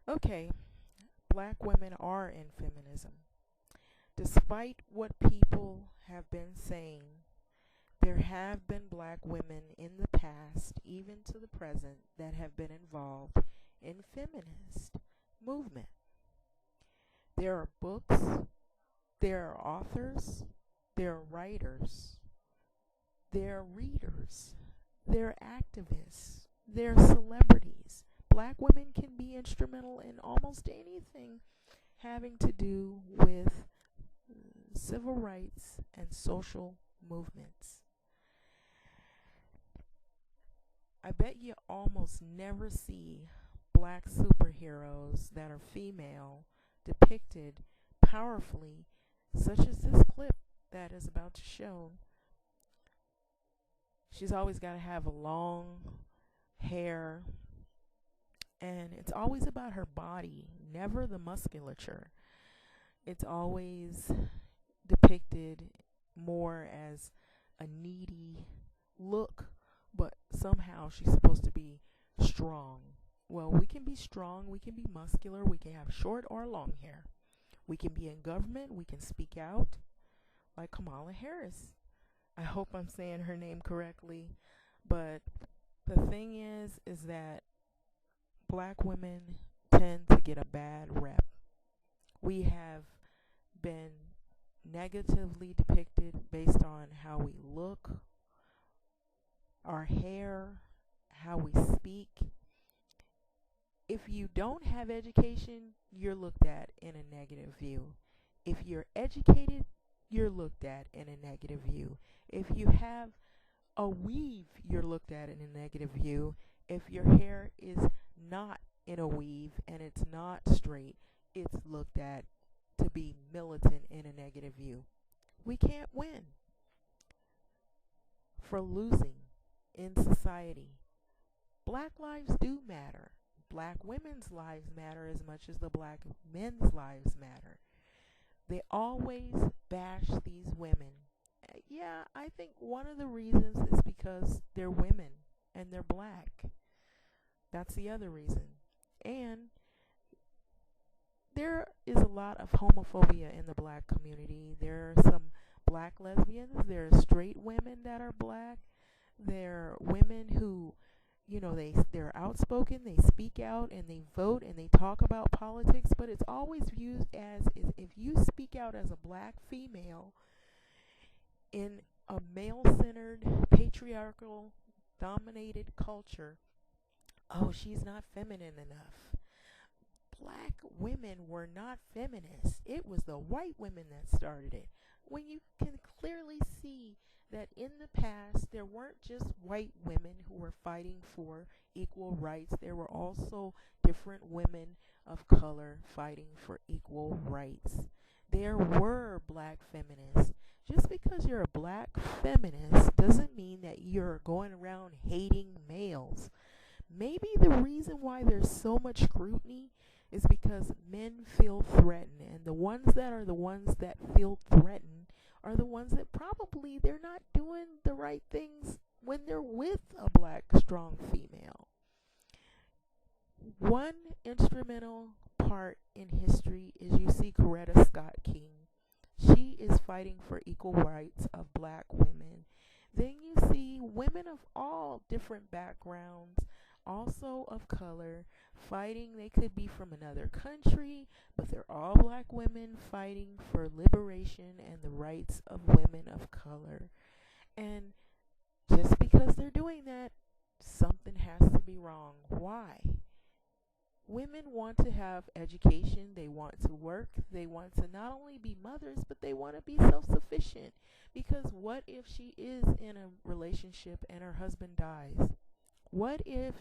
Okay, black women are in feminism. Despite what people have been saying, there have been black women in the past, even to the present, that have been involved in feminist movement. There are books, there are authors, there are writers, there are readers, there are activists, there are celebrities. Black women can be instrumental in almost anything having to do with civil rights and social movements. I bet you almost never see black superheroes that are female depicted powerfully, such as this clip that is about to show. She's always got to have long hair, and it's always about her body, never the musculature. It's always depicted more as a needy look, but somehow she's supposed to be strong. Well, we can be strong, we can be muscular, we can have short or long hair. We can be in government, we can speak out, like Kamala Harris. I hope I'm saying her name correctly, but the thing is that black women tend to get a bad rep. We have been negatively depicted based on how we look, our hair, how we speak. If you don't have education, you're looked at in a negative view. If you're educated, you're looked at in a negative view. If you have a weave, you're looked at in a negative view. If your hair is not in a weave and it's not straight, it's looked at to be militant in a negative view. We can't win for losing in society. Black lives do matter. Black women's lives matter as much as the black men's lives matter. They always bash these women. Yeah, I think one of the reasons is because they're women and they're black. That's the other reason. And there is a lot of homophobia in the black community. There are some black lesbians, there are straight women that are black. There are women who, they're outspoken, they speak out and they vote and they talk about politics, but it's always viewed as if you speak out as a black female in a male-centered, patriarchal, dominated culture, oh, she's not feminine enough. Black women were not feminists. It was the white women that started it. When you can clearly see that in the past there weren't just white women who were fighting for equal rights, there were also different women of color fighting for equal rights. There were black feminists. Just because you're a black feminist doesn't mean that you're going around hating males. Maybe the reason why there's so much scrutiny is because men feel threatened, and the ones that feel threatened are the ones that probably they're not doing the right things when they're with a black strong female. One instrumental part in history is you see Coretta Scott King. She is fighting for equal rights of black women. Then you see women of all different backgrounds, also of color, fighting. They could be from another country, but they're all black women fighting for liberation and the rights of women of color. And just because they're doing that, something has to be wrong. Why? Women want to have education, they want to work, they want to not only be mothers, but they want to be self-sufficient. Because what if she is in a relationship and her husband dies? What if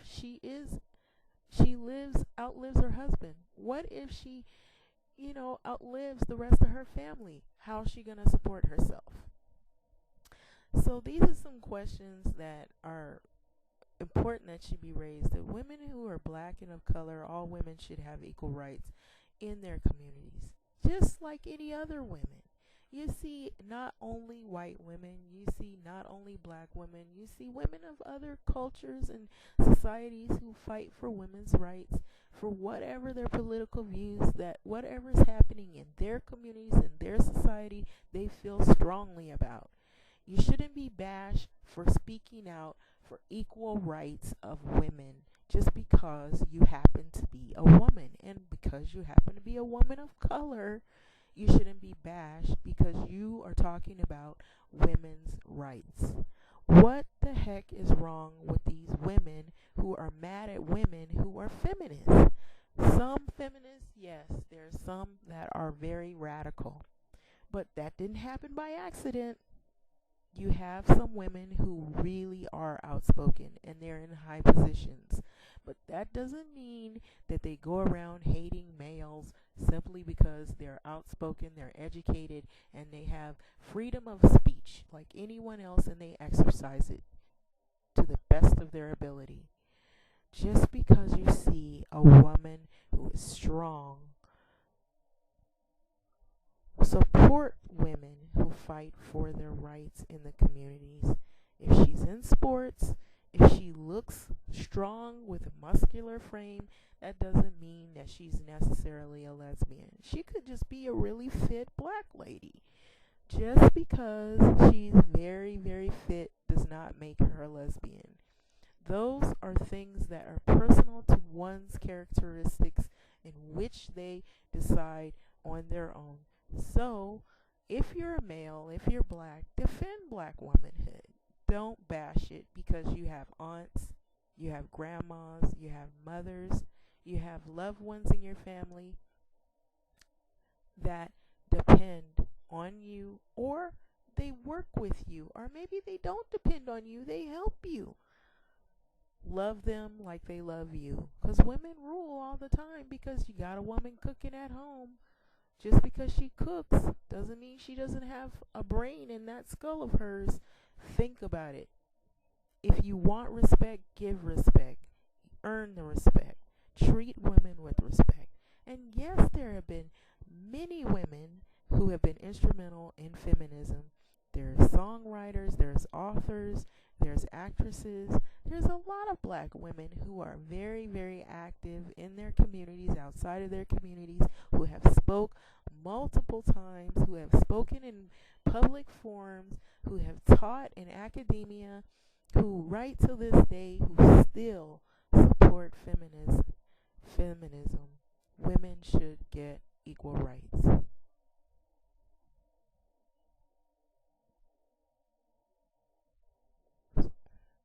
outlives her husband? What if she, outlives the rest of her family? How's she going to support herself? So these are some questions that are important that should be raised, that women who are black and of color, all women should have equal rights in their communities, just like any other women. You see not only white women, you see not only black women, you see women of other cultures and societies who fight for women's rights, for whatever their political views, that whatever's happening in their communities, in their society, they feel strongly about. You shouldn't be bashed for speaking out for equal rights of women just because you happen to be a woman. And because you happen to be a woman of color, you shouldn't be bashed because you are talking about women's rights. What the heck is wrong with these women who are mad at women who are feminists? Some feminists, yes, there's some that are very radical, but that didn't happen by accident. You have some women who really are outspoken and they're in high positions. But that doesn't mean that they go around hating males simply because they're outspoken, they're educated, and they have freedom of speech like anyone else and they exercise it to the best of their ability. Just because you see a woman who is strong, support women who fight for their rights in the communities. If she's in sports, if she looks strong with a muscular frame, that doesn't mean that she's necessarily a lesbian. She could just be a really fit black lady. Just because she's very, very fit does not make her a lesbian. Those are things that are personal to one's characteristics in which they decide on their own. So, if you're a male, if you're black, defend black womanhood. Don't bash it because you have aunts, you have grandmas, you have mothers, you have loved ones in your family that depend on you, or they work with you, or maybe they don't depend on you, they help you. Love them like they love you, because women rule all the time. Because you got a woman cooking at home, just because she cooks doesn't mean she doesn't have a brain in that skull of hers. Think about it. If you want respect, give respect. Earn the respect. Treat women with respect. And yes, there have been many women who have been instrumental in feminism. There's songwriters, there's authors, there's actresses. There's a lot of black women who are very, very active in their communities, outside of their communities, who have spoke multiple times, who have spoken in public forums, who have taught in academia, who right to this day, who still support feminism. Women should get equal rights.